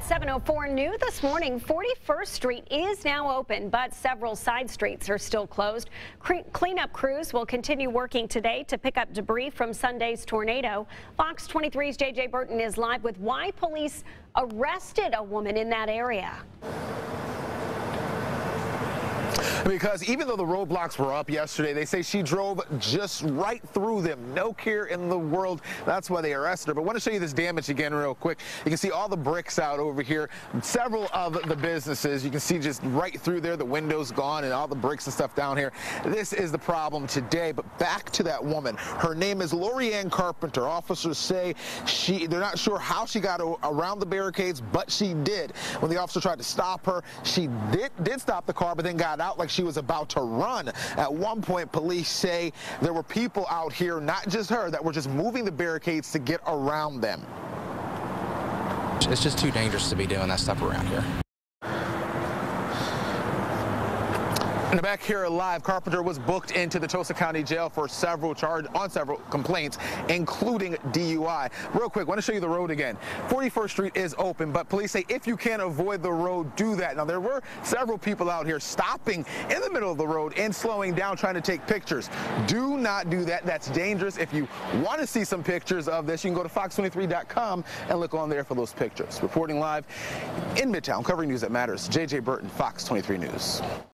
7:04 new this morning. 41st Street is now open, but several side streets are still closed. Cleanup crews will continue working today to pick up debris from Sunday's tornado. Fox 23's JJ Burton is live with why police arrested a woman in that area. Because even though the roadblocks were up yesterday, they say she drove just right through them. No care in the world. That's why they arrested her. But I want to show you this damage again real quick. You can see all the bricks out over here. Several of the businesses, you can see just right through there, the windows gone and all the bricks and stuff down here. This is the problem today. But back to that woman. Her name is Lori Ann Carpenter. Officers say they're not sure how she got around the barricades, but she did. When the officer tried to stop her, she did stop the car, but then got out like she was about to run. At one point, police say there were people out here, not just her, that were just moving the barricades to get around them. It's just too dangerous to be doing that stuff around here. In the back here live, Carpenter was booked into the Tulsa County Jail for several complaints, including DUI. Real quick, I want to show you the road again. 41st Street is open, but police say if you can avoid the road, do that. Now, there were several people out here stopping in the middle of the road and slowing down, trying to take pictures. Do not do that. That's dangerous. If you want to see some pictures of this, you can go to fox23.com and look on there for those pictures. Reporting live in Midtown, covering news that matters, JJ Burton, Fox 23 News.